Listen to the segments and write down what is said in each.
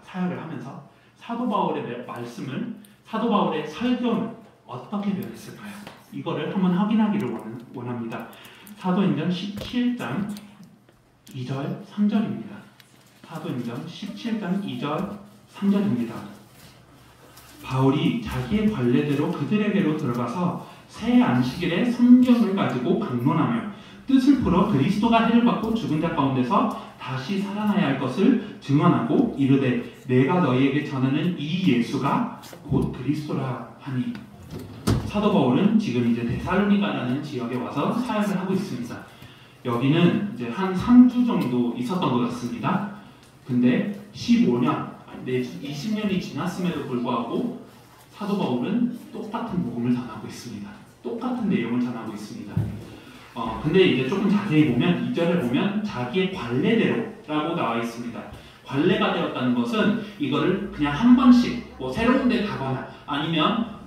사역을 하면서 사도 바울의 말씀을, 사도 바울의 설교는 어떻게 변했을까요? 이거를 한번 확인하기를 원합니다. 사도행전 17장 2절 3절입니다. 사도행전 17장 2절 3절입니다. 바울이 자기의 관례대로 그들에게로 들어가서 새 안식일에 성경을 가지고 강론하며 뜻을 풀어 그리스도가 해를 받고 죽은 자 가운데서 다시 살아나야 할 것을 증언하고 이르되 내가 너희에게 전하는 이 예수가 곧 그리스도라 하니. 사도 바울은 지금 이제 데살로니가라는 지역에 와서 사역을 하고 있습니다. 여기는 이제 한 3주 정도 있었던 것 같습니다. 근데 15년, 20년이 지났음에도 불구하고 사도 바울은 똑같은 복음을 전하고 있습니다. 똑같은 내용을 전하고 있습니다. 근데 이제 조금 자세히 보면 2절을 보면 자기의 관례대로라고 나와 있습니다. 관례가 되었다는 것은 이거를 그냥 한 번씩 뭐 새로운 데 가거나 아니면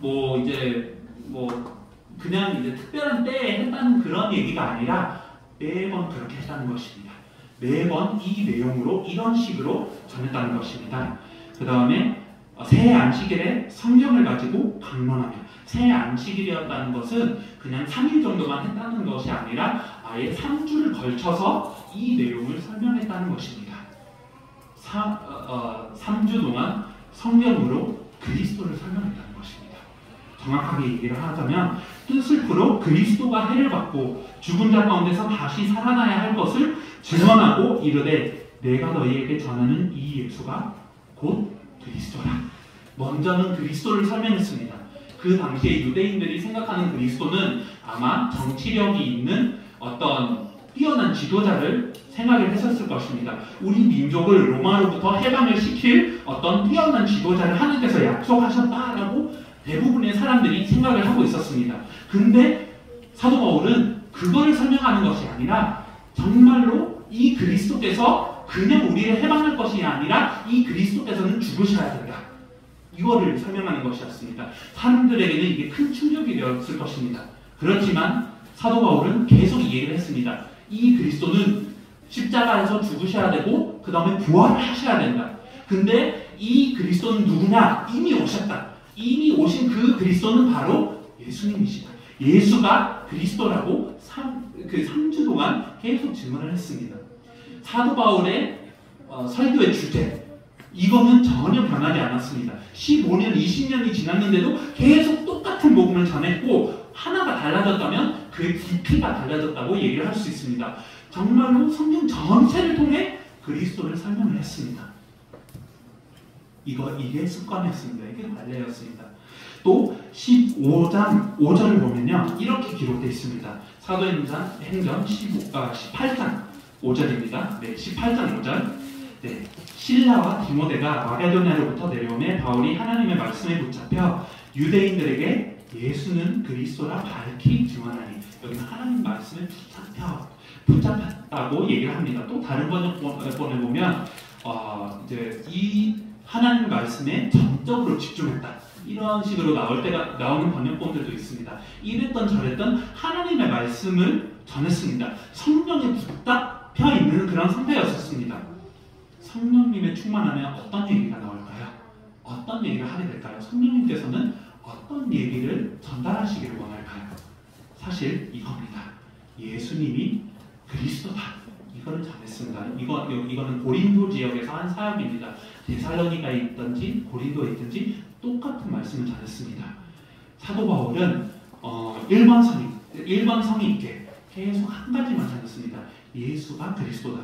그냥 이제 특별한 때에 했다는 그런 얘기가 아니라 매번 그렇게 했다는 것입니다. 매번 이 내용으로 이런 식으로 전했다는 것입니다. 그 다음에 새 안식일에 성경을 가지고 강론하며, 새 안식일이었다는 것은 그냥 3일 정도만 했다는 것이 아니라 아예 3주를 걸쳐서 이 내용을 설명했다는 것입니다. 3주 동안 성경으로 그리스도를 설명했다는 것입니다. 정확하게 얘기를 하자면 뜻을 풀어 그리스도가 해를 받고 죽은 자 가운데서 다시 살아나야 할 것을 증언하고 이르되 내가 너희에게 전하는 이 예수가 곧 그리스도라. 먼저는 그리스도를 설명했습니다. 그 당시에 유대인들이 생각하는 그리스도는 아마 정치력이 있는 어떤 뛰어난 지도자를 생각을 했었을 것입니다. 우리 민족을 로마로부터 해방을 시킬 어떤 뛰어난 지도자를 하나님께서 약속하셨다라고 대부분의 사람들이 생각을 하고 있었습니다. 근데 사도 바울은 그걸 설명하는 것이 아니라 정말로 이 그리스도께서 그냥 우리를 해방할 것이 아니라 이 그리스도께서는 죽으셔야 된다. 이거를 설명하는 것이었습니다. 사람들에게는 이게 큰 충격이 되었을 것입니다. 그렇지만 사도 바울은 계속 이 얘기를 했습니다. 이 그리스도는 십자가에서 죽으셔야 되고 그 다음에 부활을 하셔야 된다. 근데 이 그리스도는 누구냐? 이미 오셨다. 이미 오신 그 그리스도는 바로 예수님이시다. 예수가 그리스도라고 3주 동안 계속 증언을 했습니다. 사도 바울의 설교의 주제, 이거는 전혀 변하지 않았습니다. 15년, 20년이 지났는데도 계속 똑같은 복음을 전했고 하나가 달라졌다면 그 깊이가 달라졌다고 얘기를 할 수 있습니다. 정말로 성경 전체를 통해 그리스도를 설명을 했습니다. 이게 습관이었습니다. 이게 관례였습니다. 또 15장 5절을 보면요, 이렇게 기록되어 있습니다. 사도행전 18장 5절입니다. 네, 18장 5절. 네, 실라와 디모데가 마게도냐로부터 내려오매 바울이 하나님의 말씀에 붙잡혀 유대인들에게 예수는 그리스도라 밝히 증언하니. 여기는 하나님 말씀에 붙잡혔다고 얘기를 합니다. 또 다른 번역본에 보면 이제 이 하나님 말씀에 전적으로 집중했다. 이런 식으로 나오는 번역본들도 있습니다. 이랬던 저랬던 하나님의 말씀을 전했습니다. 성령에 붙잡혀 있는 그런 상태였었습니다. 성령님의 충만하면 어떤 얘기가 나올까요? 어떤 얘기를 하게 될까요? 성령님께서는 어떤 얘기를 전달하시기를 원할까요? 사실 이겁니다. 예수님이 그리스도다. 이거를 전했습니다. 이거는 고린도 지역에서 한 사역입니다. 데살로니가에 있든지 고린도에 있든지 똑같은 말씀을 전했습니다. 사도 바울은 일관성이 있게 계속 한 가지만 전했습니다. 예수가 그리스도다.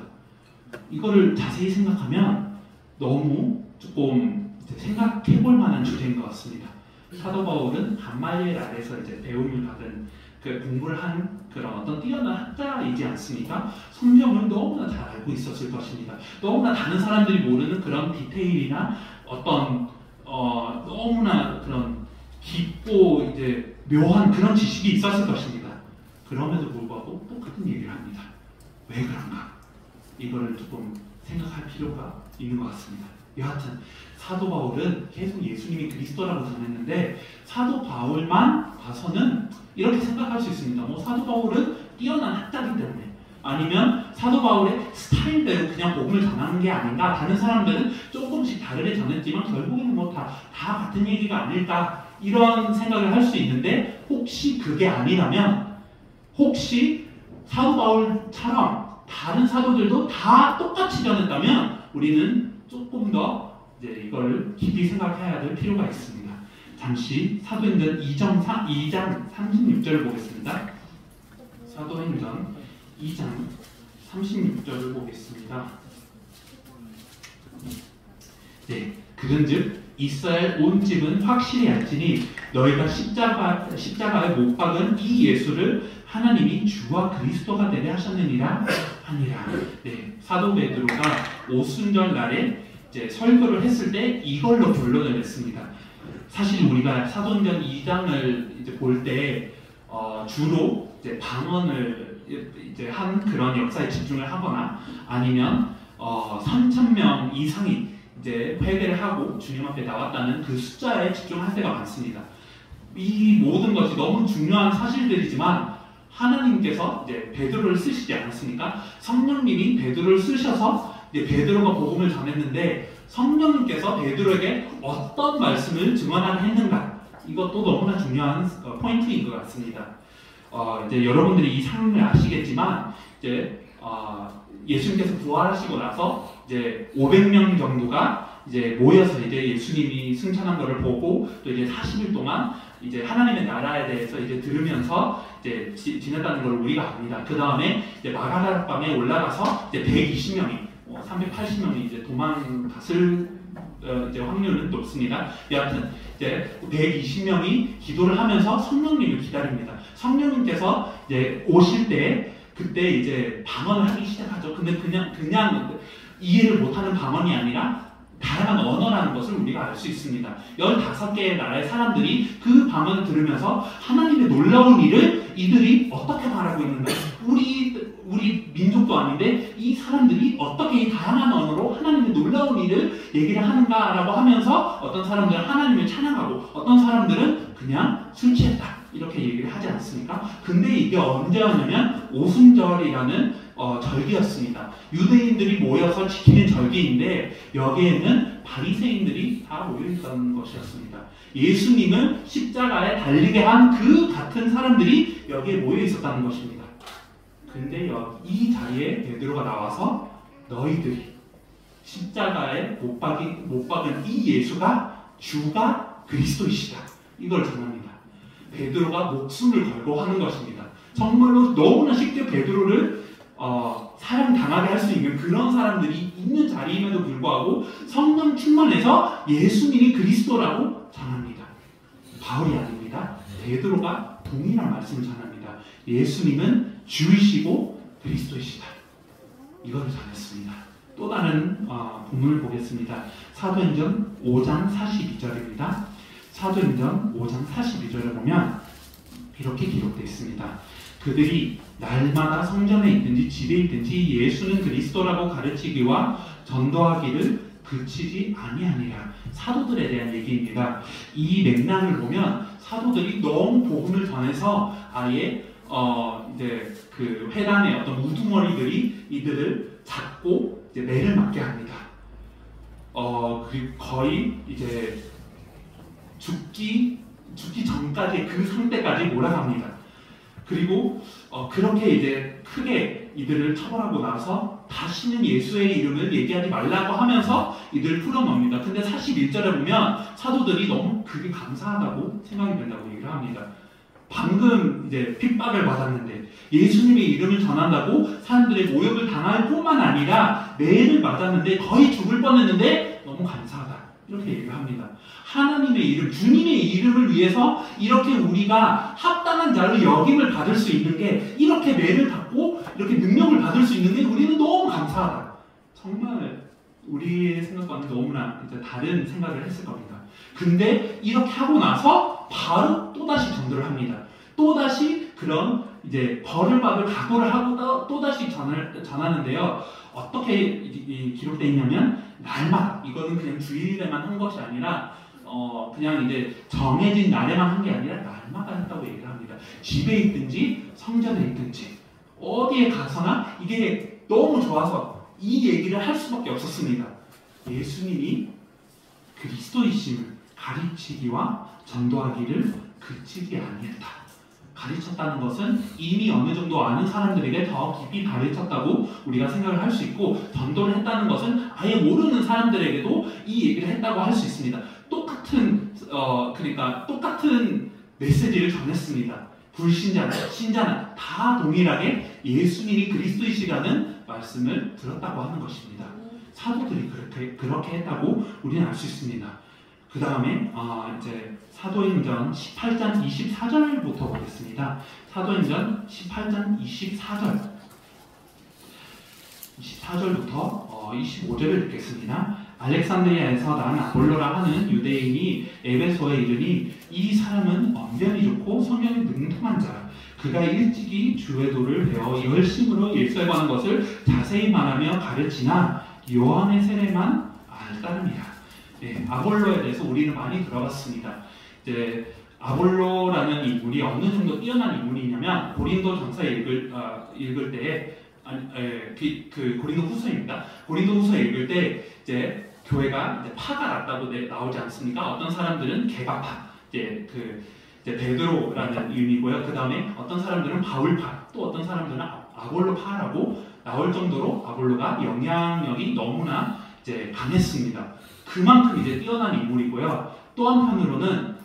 이거를 자세히 생각하면 너무 조금 생각해볼 만한 주제인 것 같습니다. 사도 바울은 감말리엘 아래서 이제 배움을 받은 공부를 한 그런 어떤 뛰어난 학자이지 않습니까? 성경을 너무나 잘 알고 있었을 것입니다. 너무나 다른 사람들이 모르는 그런 디테일이나 어떤 너무나 그런 깊고 이제 묘한 그런 지식이 있었을 것입니다. 그럼에도 불구하고 똑같은 얘기를 합니다. 왜 그런가? 이거를 조금 생각할 필요가 있는 것 같습니다. 여하튼 사도 바울은 계속 예수님이 그리스도라고 전했는데 사도 바울만 봐서는 이렇게 생각할 수 있습니다. 사도 바울은 뛰어난 학자이기 때문에 아니면 사도 바울의 스타일대로 그냥 복음을 전하는 게 아닌가? 다른 사람들은 조금씩 다르게 전했지만 결국에는 뭐 다 같은 얘기가 아닐까? 이런 생각을 할 수 있는데 혹시 그게 아니라면 혹시 사도 바울처럼 다른 사도들도 다 똑같이 전했다면 우리는 조금 더 이제 이걸 깊이 생각해야 될 필요가 있습니다. 잠시 사도행전 2장 36절을 보겠습니다. 사도행전 2장 36절을 보겠습니다. 네, 그런즉 이스라엘 온 집은 확실히 알지니 너희가 십자가에 못 박은 이 예수를 하나님이 주와 그리스도가 되게 하셨느니라 하니라. 네, 사도 베드로가 오순절 날에 이제 설교를 했을 때 이걸로 결론을 냈습니다. 사실 우리가 사도행전 2장을 이제 볼 때 주로 이제 방언을 이제 한 그런 역사에 집중을 하거나 아니면 3,000명 이상이 이제 회개를 하고 주님 앞에 나왔다는 그 숫자에 집중할 때가 많습니다. 이 모든 것이 너무 중요한 사실들이지만 하나님께서 이제 베드로를 쓰시지 않았습니까? 성령님이 베드로를 쓰셔서 이제 베드로가 복음을 전했는데 성령님께서 베드로에게 어떤 말씀을 증언하게 했는가? 이것도 너무나 중요한 포인트인 것 같습니다. 이제 여러분들이 이 상황을 아시겠지만 이제 예수님께서 부활하시고 나서 이제 500명 정도가 이제 모여서 이제 예수님이 승천한 것을 보고 또 이제 40일 동안 이제 하나님의 나라에 대해서 이제 들으면서 이제 지냈다는 걸 우리가 압니다. 그 다음에 이제 마가다락방에 올라가서 이제 120명이 380명이 이제 도망갔을 이제 확률은 높습니다. 여하튼 이제 120명이 기도를 하면서 성령님을 기다립니다. 성령님께서 이제 오실 때 그때 이제 방언을 하기 시작하죠. 근데 그냥 이해를 못하는 방언이 아니라 다양한 언어라는 것을 우리가 알 수 있습니다. 15개의 나라의 사람들이 그 방언을 들으면서 하나님의 놀라운 일을 이들이 어떻게 말하고 있는가? 우리 민족도 아닌데 이 사람들이 어떻게 이 다양한 언어로 하나님의 놀라운 일을 얘기를 하는가라고 하면서 어떤 사람들은 하나님을 찬양하고 어떤 사람들은 그냥 술 취했다 이렇게 얘기를 하지 않습니까? 근데 이게 언제였냐면 오순절이라는 절기였습니다. 유대인들이 모여서 지키는 절기인데 여기에는 바리새인들이 다 모여있던 것이었습니다. 예수님을 십자가에 달리게 한 그 같은 사람들이 여기에 모여있었다는 것입니다. 근데 이 자리에 베드로가 나와서 너희들이 십자가에 못 박은 이 예수가 주가 그리스도이시다. 이걸 전합니다. 베드로가 목숨을 걸고 하는 것입니다. 정말로 너무나 쉽게 베드로를 사형당하게 할 수 있는 그런 사람들이 있는 자리임에도 불구하고 성령 충만해서 예수님이 그리스도라고 전합니다. 바울이 아닙니다. 베드로가 동일한 말씀을 전합니다. 예수님은 주이시고 그리스도이시다. 이걸 전했습니다. 또 다른 본문을 보겠습니다. 사도행전 5장 42절입니다. 사도행전 5장 42절을 보면 이렇게 기록되어 있습니다. 그들이 날마다 성전에 있든지 집에 있든지 예수는 그리스도라고 가르치기와 전도하기를 그치지 아니하니라. 사도들에 대한 얘기입니다. 이 맥락을 보면 사도들이 너무 복음을 전해서 아예 이제 그 회당의 어떤 우두머리들이 이들을 잡고 이제 매를 맞게 합니다. 그리고 거의 이제 죽기 전까지 그 상태까지 몰아갑니다. 그리고 그렇게 이제 크게 이들을 처벌하고 나서 다시는 예수의 이름을 얘기하지 말라고 하면서 이들을 풀어놓습니다. 근데 41절에 보면 사도들이 너무 그게 감사하다고 생각이 된다고 얘기를 합니다. 방금 이제 핍박을 받았는데 예수님의 이름을 전한다고 사람들의 모욕을 당할 뿐만 아니라 매를 맞았는데 거의 죽을 뻔했는데 너무 감사하다. 이렇게 얘기를 합니다. 하나님의 이름, 주님의 이름을 위해서 이렇게 우리가 합당한 자로 여김을 받을 수 있는 게 이렇게 매를 받고 이렇게 능력을 받을 수 있는 게 우리는 너무 감사하다. 정말 우리의 생각과는 너무나 이제 다른 생각을 했을 겁니다. 근데 이렇게 하고 나서 바로 또다시 전도를 합니다. 또다시 그런 이제 벌을 받을 각오를 하고 또다시 전하는데요. 어떻게 기록되어 있냐면 날마다 이거는 그냥 주일에만 한 것이 아니라 그냥 이제 정해진 날에만 한 게 아니라 날마다 했다고 얘기를 합니다. 집에 있든지 성전에 있든지 어디에 가서나 이게 너무 좋아서 이 얘기를 할 수밖에 없었습니다. 예수님이 그리스도이심을 가르치기와 전도하기를 그치지 아니했다. 가르쳤다는 것은 이미 어느 정도 아는 사람들에게 더 깊이 가르쳤다고 우리가 생각을 할 수 있고, 전도를 했다는 것은 아예 모르는 사람들에게도 이 얘기를 했다고 할 수 있습니다. 그러니까 똑같은 메시지를 전했습니다. 불신자나 신자나 다 동일하게 예수님이 그리스도이시라는 말씀을 들었다고 하는 것입니다. 사도들이 그렇게 했다고 우리는 알 수 있습니다. 그 다음에 이제 사도행전 18장 24절부터 보겠습니다. 사도행전 18장 24절부터 25절을 읽겠습니다. 알렉산드리아에서 난 아볼로라 하는 유대인이 에베소에 이르니 이 사람은 언변이 좋고 성경에 능통한 자라. 그가 일찍이 주의 도를 배워 열심으로 일서에 관한 것을 자세히 말하며 가르치나 요한의 세례만 알따름이라. 네, 아볼로에 대해서 우리는 많이 들어봤습니다. 이제 아볼로라는 인물이 어느 정도 뛰어난 인물이냐면 고린도전서 읽을 때 고린도 후서입니다. 고린도 후서 읽을 때 이제 교회가 이제 파가 났다고 나오지 않습니까? 어떤 사람들은 개바파, 이제 베드로라는 의미고요. 그 다음에 어떤 사람들은 바울파, 또 어떤 사람들은 아볼로파라고 나올 정도로 아볼로가 영향력이 너무나 이제 강했습니다. 그만큼 이제 뛰어난 인물이고요. 또 한편으로는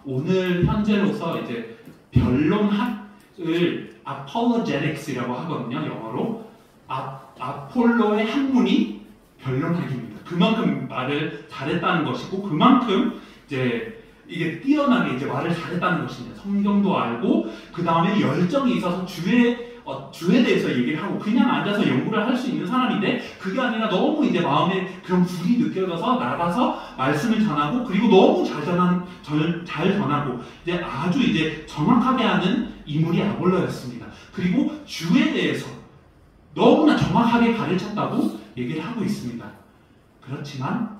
오늘 현재로서 이제 변론학을 apologetics이라고 하거든요. 영어로 아폴로의 학문이 변론학입니다. 그만큼 말을 잘했다는 것이고, 그만큼 이제 이게 뛰어나게 이제 말을 잘했다는 것입니다. 성경도 알고, 그 다음에 열정이 있어서 주에 대해서 얘기를 하고, 그냥 앉아서 연구를 할 수 있는 사람인데, 그게 아니라 너무 이제 마음에 그런 불이 느껴져서 나가서 말씀을 전하고, 그리고 너무 잘 전하고, 이제 아주 이제 정확하게 하는 인물이 아볼로였습니다. 그리고 주에 대해서 너무나 정확하게 가르쳤다고 얘기를 하고 있습니다. 그렇지만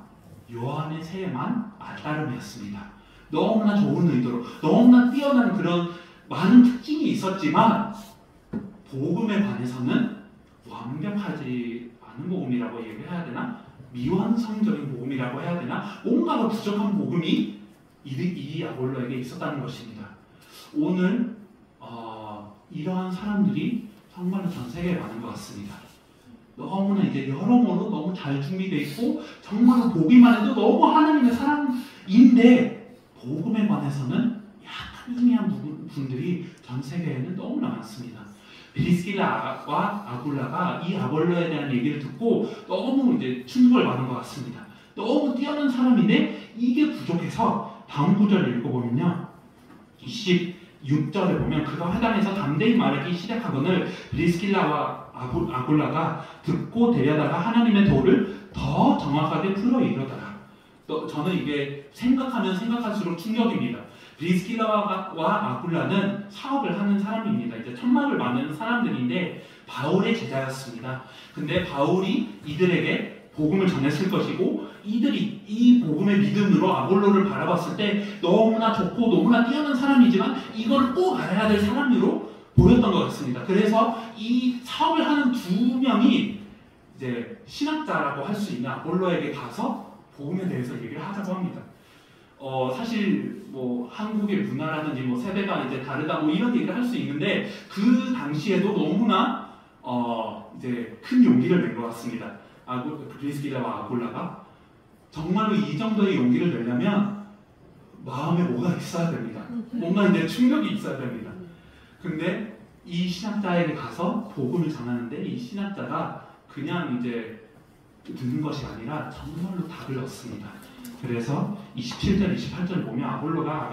요한의 세례만 알따름이었습니다. 너무나 좋은 의도로, 너무나 뛰어난 그런 많은 특징이 있었지만 복음에 관해서는 완벽하지 않은 복음이라고 얘기해야 되나? 미완성적인 복음이라고 해야 되나? 뭔가가 부족한 복음이 이 아볼로에게 있었다는 것입니다. 오늘 이러한 사람들이 정말로 전 세계에 많은 것 같습니다. 너무나 이제 여러모로 너무 잘 준비되어 있고, 정말로 보기만 해도 너무 하나님의 사람인데, 복음에 관해서는 약간 희미한 분들이 전 세계에는 너무나 많습니다. 브리스길라와 아굴라가 이 아볼로에 대한 얘기를 듣고 너무 이제 충격을 받은 것 같습니다. 너무 뛰어난 사람인데 이게 부족해서 다음 구절을 읽어보면요, 26절에 보면 그가 회당에서 담대히 말하기 시작하거늘 브리스길라와 아굴라가 듣고 데려다가 하나님의 도를 더 정확하게 풀어 이르더라. 저는 이게 생각하면 생각할수록 충격입니다. 브리스길라와 아굴라는 사업을 하는 사람입니다. 이제 천막을 만드는 사람들인데 바울의 제자였습니다. 근데 바울이 이들에게 복음을 전했을 것이고, 이들이 이 복음의 믿음으로 아볼로를 바라봤을 때 너무나 좋고 너무나 뛰어난 사람이지만 이걸 꼭 알아야 될 사람으로 보였던 것 같습니다. 그래서 이 사업을 하는 두 명이 이제 신학자라고 할 수 있는 아볼로에게 가서 복음에 대해서 얘기를 하자고 합니다. 사실 뭐 한국의 문화라든지 뭐 세대가 이제 다르다 뭐 이런 얘기를 할 수 있는데, 그 당시에도 너무나 이제 큰 용기를 낸 것 같습니다. 브리스길라와 아굴라가 정말로 이 정도의 용기를 내려면 마음에 뭐가 있어야 됩니다. 뭔가 이제 충격이 있어야 됩니다. 근데 이 신학자에게 가서 복음을 전하는데, 이 신학자가 그냥 이제 듣는 것이 아니라 정말로 답을 얻습니다. 그래서 27절, 28절을 보면 아볼로가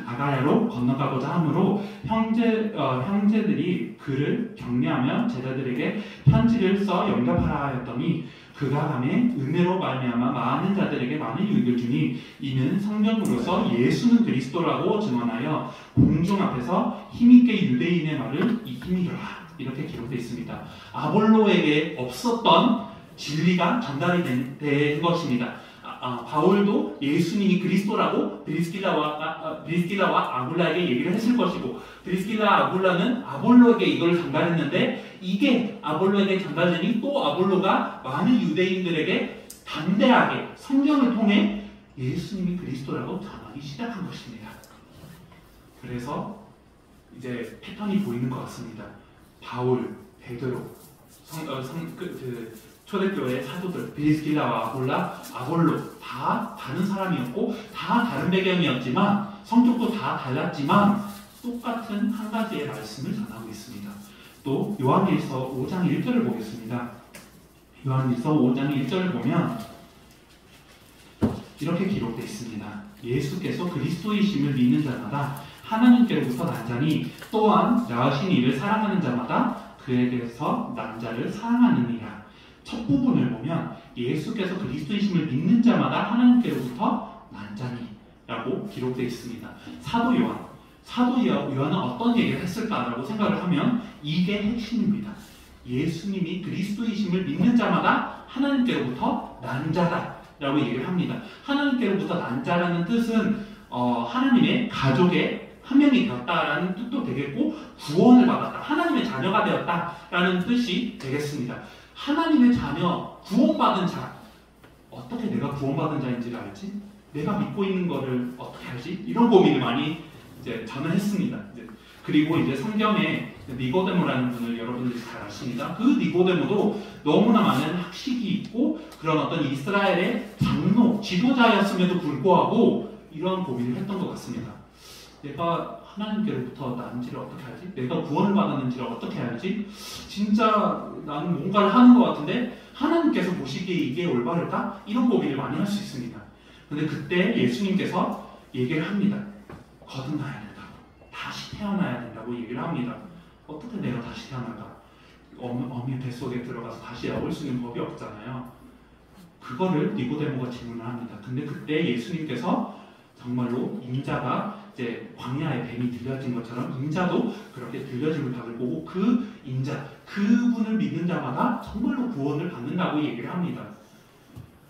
아가야로 건너가고자 하므로 형제들이 그를 격려하며 제자들에게 편지를 써 영접하라 하였더니, 그가 밤에 은혜로 말미암아 많은 자들에게 많은 유익을 주니 이는 성경으로서 예수는 그리스도라고 증언하여 공중 앞에서 힘있게 유대인의 말을 힘이더라. 이렇게 기록되어 있습니다. 아볼로에게 없었던 진리가 전달이 된 것입니다. 바울도 예수님이 그리스도라고 브리스길라와 아굴라에게 얘기를 했을 것이고, 브리스길라 아굴라는 아볼로에게 이걸 전달했는데, 이게 아볼로에게 전달되니 또 아볼로가 많은 유대인들에게 담대하게 성경을 통해 예수님이 그리스도라고 전하기 시작한 것입니다. 그래서 이제 패턴이 보이는 것 같습니다. 바울, 베드로, 초대교회 사도들, 브리스길라와 아볼로 다 다른 사람이었고 다 다른 배경이었지만 성격도 다 달랐지만 똑같은 한 가지의 말씀을 전하고 있습니다. 또 요한일서 5장 1절을 보겠습니다. 요한일서 5장 1절을 보면 이렇게 기록되어 있습니다. 예수께서 그리스도이심을 믿는 자마다 하나님께로부터 난자니 또한 낳으신 이를 사랑하는 자마다 그에게서 난자를 사랑하느니라. 첫 부분을 보면 예수께서 그리스도이심을 믿는 자마다 하나님께로부터 난자니 라고 기록되어 있습니다. 사도 요한은 어떤 얘기를 했을까라고 생각을 하면 이게 핵심입니다. 예수님이 그리스도이심을 믿는 자마다 하나님께로부터 난자다 라고 얘기를 합니다. 하나님께로부터 난자라는 뜻은 하나님의 가족의 한 명이 되었다라는 뜻도 되겠고, 구원을 받았다, 하나님의 자녀가 되었다라는 뜻이 되겠습니다. 하나님의 자녀, 구원받은 자, 어떻게 내가 구원받은 자인지를 알지? 내가 믿고 있는 거를 어떻게 알지? 이런 고민을 많이 이제 저는 했습니다. 그리고 이제 성경에 니고데모라는 분을 여러분들이 잘 아십니다. 그 니고데모도 너무나 많은 학식이 있고 그런 어떤 이스라엘의 장로, 지도자였음에도 불구하고 이런 고민을 했던 것 같습니다. 내가 하나님께로부터 난지를 어떻게 알지? 내가 구원을 받았는지를 어떻게 알지? 진짜 나는 뭔가를 하는 것 같은데 하나님께서 보시기에 이게 올바를까? 이런 고민을 많이 할 수 있습니다. 근데 그때 예수님께서 얘기를 합니다. 거듭나야 된다고. 다시 태어나야 된다고 얘기를 합니다. 어떻게 내가 다시 태어날까? 어미 뱃속에 들어가서 다시 나올 수 있는 법이 없잖아요. 그거를 니고데모가 질문을 합니다. 근데 그때 예수님께서 정말로 인자가 이제 광야에 뱀이 들려진 것처럼 인자도 그렇게 들려짐을 받을 거고 그 인자, 그분을 믿는 자마다 정말로 구원을 받는다고 얘기를 합니다.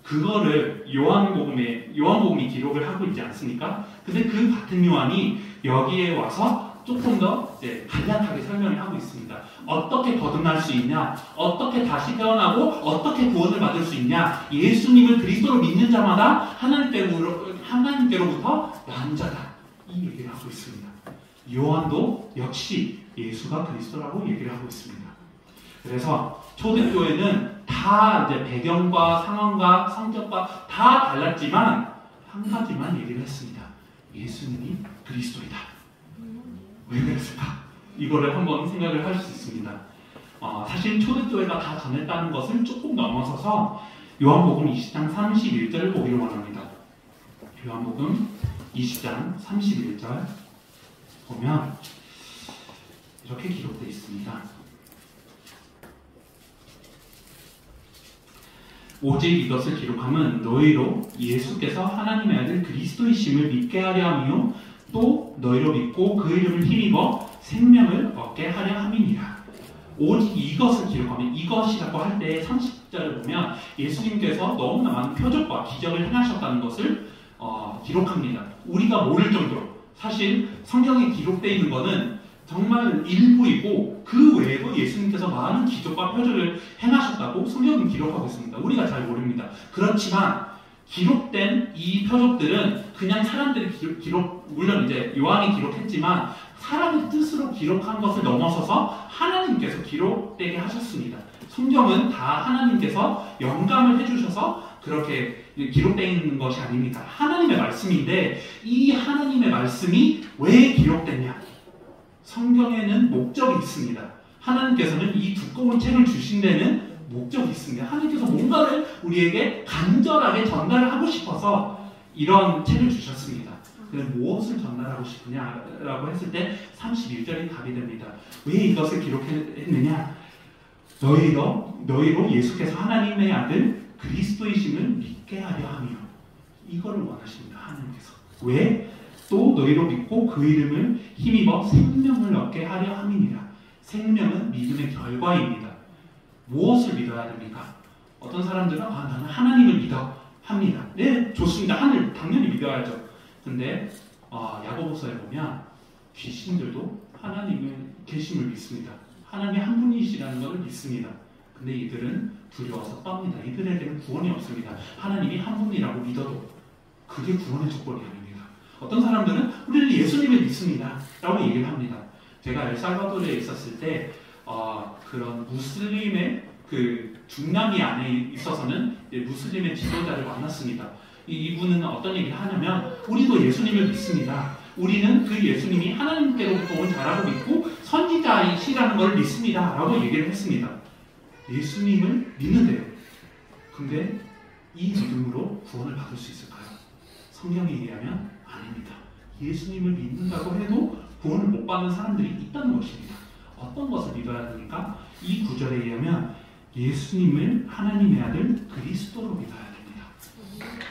그거를 요한복음이 기록을 하고 있지 않습니까? 근데 그 같은 요한이 여기에 와서 조금 더 이제 간략하게 설명을 하고 있습니다. 어떻게 거듭날 수 있냐? 어떻게 다시 태어나고 어떻게 구원을 받을 수 있냐? 예수님을 그리스도로 믿는 자마다 하나님께로부터 난자다. 이 얘기를 하고 있습니다. 요한도 역시 예수가 그리스도라고 얘기를 하고 있습니다. 그래서 초대교회는 다 이제 배경과 상황과 성격과 다 달랐지만 한 가지만 얘기를 했습니다. 예수님이 그리스도이다. 왜 그랬을까? 이거를 한번 생각을 할 수 있습니다. 사실 초대교회가 다 전했다는 것을 조금 넘어서서 요한복음 20장 31절을 보기를 원합니다. 요한복음 20장 31절 보면 이렇게 기록되어 있습니다. 오직 이것을 기록함은 너희로 예수께서 하나님의 아들 그리스도이심을 믿게 하려 함이요 또 너희로 믿고 그 이름을 힘입어 생명을 얻게 하려 함이니라. 오직 이것을 기록하면, 이것이라고 할 때 30절을 보면 예수님께서 너무나 많은 표적과 기적을 행하셨다는 것을 기록합니다. 우리가 모를 정도로. 사실 성경에 기록되어 있는 것은 정말 일부이고 그 외에도 예수님께서 많은 기적과 표적을 행하셨다고 성경은 기록하고 있습니다. 우리가 잘 모릅니다. 그렇지만 기록된 이 표적들은 그냥 사람들이 물론 이제 요한이 기록했지만 사람의 뜻으로 기록한 것을 넘어서서 하나님께서 기록되게 하셨습니다. 성경은 다 하나님께서 영감을 해주셔서 그렇게 기록되어 있는 것이 아닙니다. 하나님의 말씀인데 이 하나님의 말씀이 왜 기록됐냐? 성경에는 목적이 있습니다. 하나님께서는 이 두꺼운 책을 주신 데는 목적이 있습니다. 하나님께서 뭔가를 우리에게 간절하게 전달하고 싶어서 이런 책을 주셨습니다. 무엇을 전달하고 싶으냐라고 했을 때 31절이 답이 됩니다. 왜 이것을 기록했느냐? 너희로 예수께서 하나님의 아들 그리스도이심을 믿게 하려 하며, 이거를 원하십니다. 하나님께서. 왜? 또 너희로 믿고 그 이름을 힘입어 생명을 얻게 하려 함이니라. 생명은 믿음의 결과입니다. 무엇을 믿어야 됩니까? 어떤 사람들은 나는 하나님을 믿어 합니다. 네, 좋습니다. 하늘 당연히 믿어야죠. 근데 야고보서에 보면 귀신들도 하나님의 계심을 믿습니다. 하나님 한 분이시라는 것을 믿습니다. 근데 이들은 두려워서 떱니다. 이들에게는 구원이 없습니다. 하나님이 한 분이라고 믿어도 그게 구원의 조건이 아닙니다. 어떤 사람들은 우리는 예수님을 믿습니다 라고 얘기를 합니다. 제가 엘살바도르에 있었을 때 그런 무슬림의 그 중남미 안에 있어서는 무슬림의 지도자를 만났습니다. 이분은 어떤 얘기를 하냐면 우리도 예수님을 믿습니다. 우리는 그 예수님이 하나님께로부터 온 자라고 믿고 선지자이시라는 걸 믿습니다 라고 얘기를 했습니다. 예수님을 믿는데요. 근데 이 믿음으로 구원을 받을 수 있을까요? 성경에 의하면 아닙니다. 예수님을 믿는다고 해도 구원을 못 받는 사람들이 있다는 것입니다. 어떤 것을 믿어야 되니까? 이 구절에 의하면 예수님을 하나님의 아들 그리스도로 믿어야 됩니다.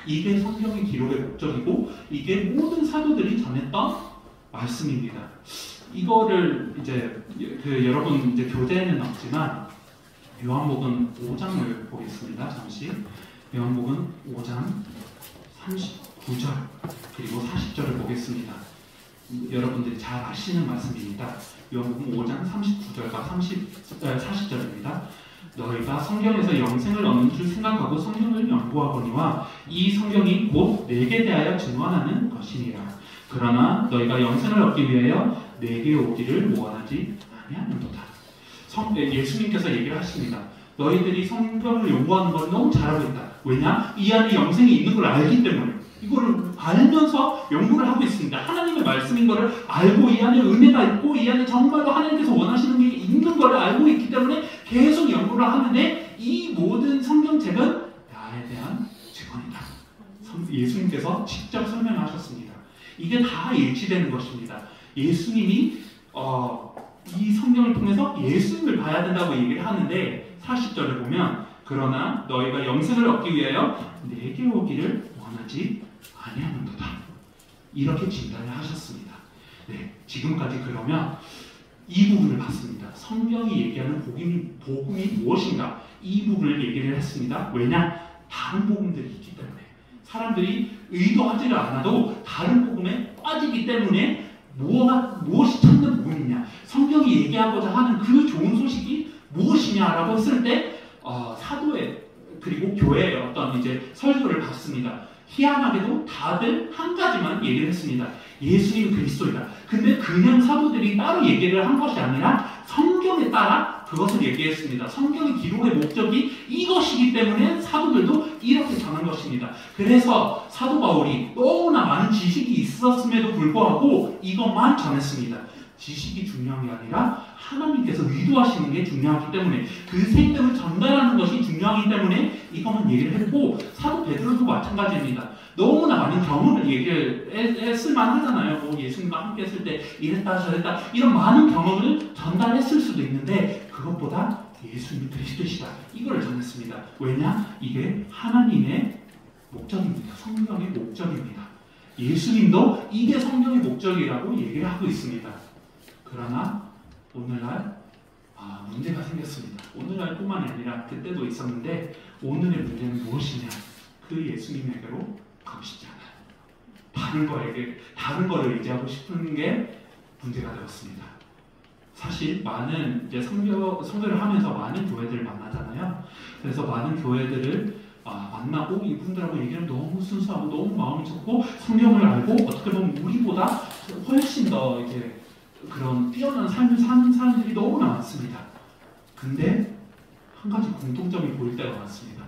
이게 성경의 기록의 목적이고 이게 모든 사도들이 전했던 말씀입니다. 이거를 이제 여러분 이제 교재에는 없지만 요한복음 5장을 보겠습니다. 잠시 요한복음 5장 39절 그리고 40절을 보겠습니다. 여러분들이 잘 아시는 말씀입니다. 요한복음 5장 39절과 40절입니다. 너희가 성경에서 영생을 얻는 줄 생각하고 성경을 연구하거니와 이 성경이 곧 내게 대하여 증언하는 것이니라. 그러나 너희가 영생을 얻기 위하여 내게 오기를 원하지 아니하는도다. 예수님께서 얘기를 하십니다. 너희들이 성경을 연구하는 걸 너무 잘하고 있다. 왜냐? 이 안에 영생이 있는 걸 알기 때문에. 이거를 알면서 연구를 하고 있습니다. 하나님의 말씀인 것을 알고 이 안에 은혜가 있고 이 안에 정말로 하나님께서 원하시는 게 있는 걸 알고 있기 때문에 계속 연구를 하는데 이 모든 성경책은 나에 대한 증언이다. 예수님께서 직접 설명하셨습니다. 이게 다 일치되는 것입니다. 예수님이 이 성경을 통해서 예수님을 봐야 된다고 얘기를 하는데 40절에 보면 그러나 너희가 영생을 얻기 위하여 내게 오기를 원하지 아니하는도다. 이렇게 진단을 하셨습니다. 네, 지금까지 그러면 이 부분을 봤습니다. 성경이 얘기하는 복음이 무엇인가? 이 부분을 얘기를 했습니다. 왜냐? 다른 복음들이 있기 때문에 사람들이 의도하지를 않아도 다른 복음에 빠지기 때문에 무엇이 참된 복음이냐? 성경이 얘기하고자 하는 그 좋은 소식이 무엇이냐라고 했을 때 사도의 그리고 교회의 어떤 이제 설교를 봤습니다. 희한하게도 다들 한 가지만 얘기를 했습니다. 예수님 그리스도이다. 근데 그냥 사도들이 따로 얘기를 한 것이 아니라 성경에 따라 그것을 얘기했습니다. 성경의 기록의 목적이 이것이기 때문에 사도들도 이렇게 전한 것입니다. 그래서 사도 바울이 너무나 많은 지식이 있었음에도 불구하고 이것만 전했습니다. 지식이 중요한 게 아니라 하나님께서 의도하시는 게 중요하기 때문에 그 생명을 전달하는 것이 중요하기 때문에 이것만 얘기를 했고 사도 베드로도 마찬가지입니다. 너무나 많은 경험을 얘기했을 만하잖아요. 예수님과 함께 했을 때 이랬다 저랬다 이런 많은 경험을 전달했을 수도 있는데 그것보다 예수님이 그리스도시다 이걸 전했습니다. 왜냐? 이게 하나님의 목적입니다. 성경의 목적입니다. 예수님도 이게 성경의 목적이라고 얘기를 하고 있습니다. 그러나 오늘날 문제가 생겼습니다. 오늘날뿐만이 아니라 그때도 있었는데 오늘의 문제는 무엇이냐? 그 예수님에게로 가고 싶지 않아요. 다른 거를 의지하고 싶은 게 문제가 되었습니다. 사실 많은 이제 선교를 하면서 많은 교회들을 만나잖아요. 그래서 많은 교회들을 만나고 이분들하고 얘기를 너무 순수하고 너무 마음이 좋고 성경을 알고 어떻게 보면 우리보다 훨씬 더 이렇게 그런 뛰어난 삶을 사는 사람들이 너무나 많습니다. 근데 한 가지 공통점이 보일 때가 많습니다.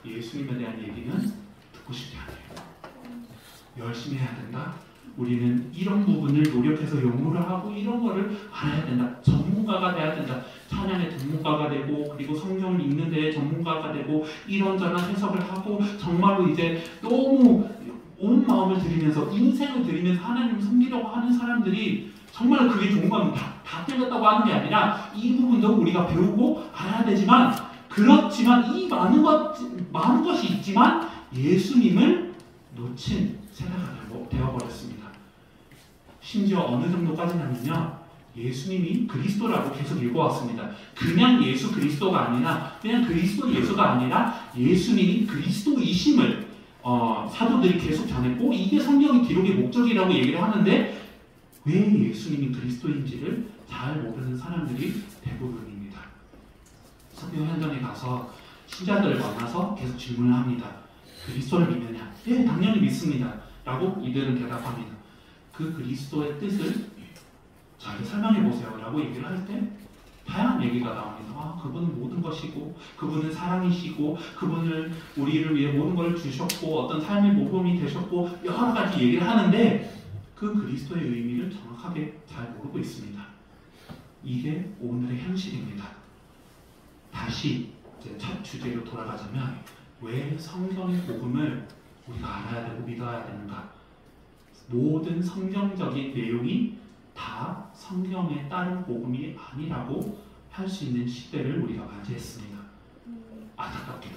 예수님에 대한 얘기는 듣고 싶지 않아요. 열심히 해야 된다. 우리는 이런 부분을 노력해서 연구를 하고 이런 거를 알아야 된다. 전문가가 돼야 된다. 찬양의 전문가가 되고 그리고 성경을 읽는 데에 전문가가 되고 이런저런 해석을 하고 정말로 이제 너무 온 마음을 들이면서 인생을 들이면서 하나님을 섬기려고 하는 사람들이 정말 그게 좋은 겁니다. 다 틀렸다고 하는 게 아니라 이 부분도 우리가 배우고 알아야 되지만 그렇지만 이 많은 것이 있지만 예수님을 놓친 세대가 되어버렸습니다. 심지어 어느 정도까지냐면요. 예수님이 그리스도라고 계속 읽어왔습니다. 그냥 예수 그리스도가 아니라 그냥 그리스도 예수가 아니라 예수님이 그리스도이심을 사도들이 계속 전했고 이게 성경의 기록의 목적이라고 얘기를 하는데 왜 예수님이 그리스도인지를 잘 모르는 사람들이 대부분입니다. 성경 현장에 가서 신자들을 만나서 계속 질문을 합니다. 그리스도를 믿느냐? 예, 당연히 믿습니다. 라고 이들은 대답합니다. 그 그리스도의 뜻을 저에게 설명해 보세요. 라고 얘기를 할 때 다양한 얘기가 나옵니다. 그분은 모든 것이고 그분은 사랑이시고 그분을 우리를 위해 모든 걸 주셨고 어떤 삶의 모범이 되셨고 여러 가지 얘기를 하는데 그 그리스도의 의미를 정확하게 잘 모르고 있습니다. 이게 오늘의 현실입니다. 다시 이제 첫 주제로 돌아가자면 왜 성경의 복음을 우리가 알아야 되고 믿어야 되는가? 모든 성경적인 내용이 다 성경에 따른 복음이 아니라고 할 수 있는 시대를 우리가 맞이했습니다. 안타깝게도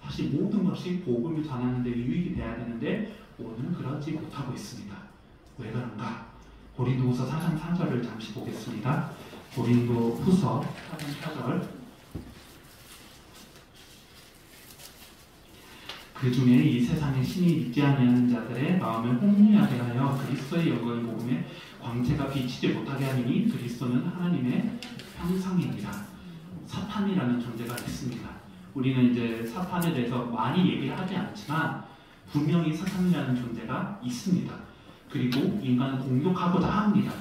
사실 모든 것이 복음을 전하는 데 유익이 돼야 되는데 오늘 그러지 못하고 있습니다. 왜 그런가? 고린도후서 4장 4절을 잠시 보겠습니다. 고린도후서 4장 4절. 그 중에 이 세상의 신이 믿지 아니하는 자들의 마음을 혼미하게 하여 그리스도의 영광의 복음에 광채가 비치지 못하게 하니 그리스도는 하나님의 형상이니라. 사탄이라는 존재가 있습니다. 우리는 이제 사탄에 대해서 많이 얘기를 하지 않지만 분명히 사탄이라는 존재가 있습니다. 그리고 인간은 공격하고자 합니다.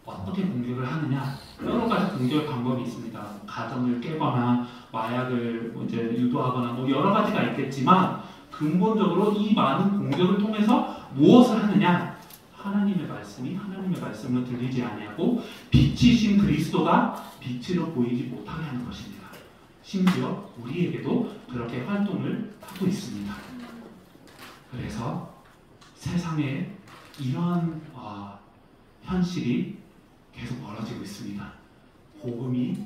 어떻게 공격을 하느냐? 여러 가지 공격 방법이 있습니다. 가정을 깨거나 마약을 이제 유도하거나 뭐 여러 가지가 있겠지만 근본적으로 이 많은 공격을 통해서 무엇을 하느냐? 하나님의 말씀이 하나님의 말씀으로 들리지 아니하고 빛이신 그리스도가 빛으로 보이지 못하게 하는 것입니다. 심지어 우리에게도 그렇게 활동을 하고 있습니다. 그래서 세상에 이러한 현실이 계속 벌어지고 있습니다. 복음이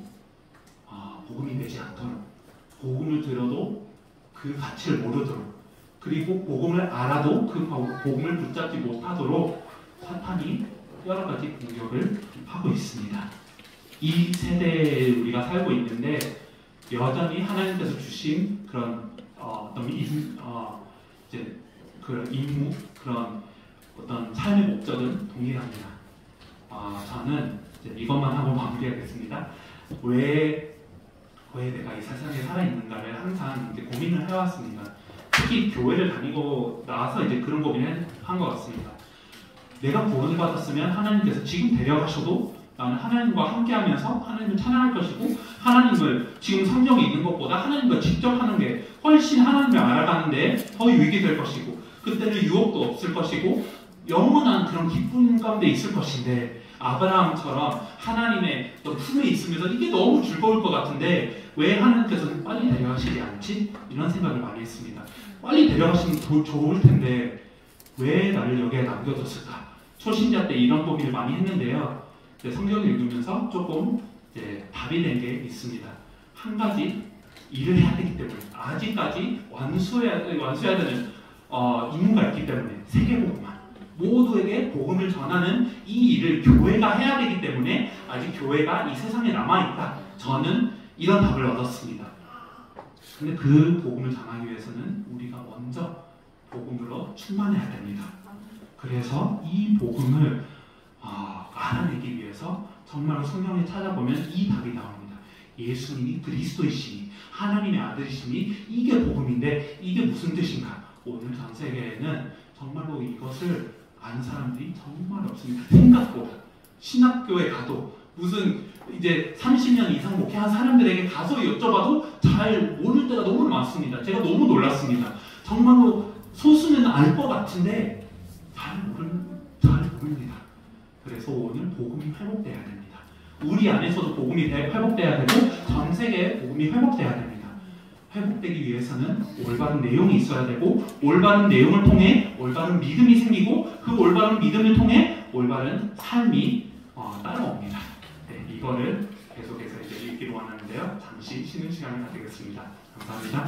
되지 않도록, 복음을 들어도 그 가치를 모르도록, 그리고 복음을 알아도 그 복음을 붙잡지 못하도록 사탄이 여러 가지 공격을 하고 있습니다. 이 세대에 우리가 살고 있는데 여전히 하나님께서 주신 그런 임무, 그런 어떤 삶의 목적은 동일합니다. 저는 이제 이것만 하고 마무리하겠습니다. 왜 내가 이 세상에 살아있는가를 항상 이제 고민을 해왔습니다. 특히 교회를 다니고 나서 이제 그런 고민을 한 것 같습니다. 내가 구원을 받았으면 하나님께서 지금 데려가셔도 나는 하나님과 함께하면서 하나님을 찬양할 것이고 하나님을 지금 성경에 있는 것보다 하나님과 직접 하는 게 훨씬 하나님을 알아가는데 더 유익이 될 것이고 그때는 유혹도 없을 것이고 영원한 그런 기쁨 가운데 있을 것인데 아브라함처럼 하나님의 품에 있으면서 이게 너무 즐거울 것 같은데 왜 하나님께서는 빨리 데려가시지 않지? 이런 생각을 많이 했습니다. 빨리 데려가시면 좋을 텐데 왜 나를 여기에 남겨뒀을까? 초신자 때 이런 고민을 많이 했는데요. 성경을 읽으면서 조금 답이 된 게 있습니다. 한 가지 일을 해야 되기 때문에 아직까지 완수해야 되는 임무가 있기 때문에 세계복음만 모두에게 복음을 전하는 이 일을 교회가 해야 되기 때문에 아직 교회가 이 세상에 남아있다. 저는 이런 답을 얻었습니다. 근데 그 복음을 전하기 위해서는 우리가 먼저 복음으로 충만해야 됩니다. 그래서 이 복음을 알아내기 위해서 정말로 성경에 찾아보면 이 답이 나옵니다. 예수님이 그리스도이시니 하나님의 아들이시니 이게 복음인데 이게 무슨 뜻인가? 오늘 전 세계에는 정말로 이것을 아는 사람들이 정말 없습니다. 생각보다 신학교에 가도 무슨 이제 30년 이상 목회한 사람들에게 가서 여쭤봐도 잘 모를 때가 너무 많습니다. 제가 너무 놀랐습니다. 정말로 소수는 알 것 같은데 잘 모릅니다. 그래서 오늘 복음이 회복돼야 됩니다. 우리 안에서도 복음이 회복돼야 되고 전 세계에 복음이 회복돼야 됩니다. 회복되기 위해서는 올바른 내용이 있어야 되고 올바른 내용을 통해 올바른 믿음이 생기고 그 올바른 믿음을 통해 올바른 삶이 따라옵니다. 네, 이거를 계속해서 이제 읽기로 하는데요. 잠시 쉬는 시간을 가지겠습니다. 감사합니다.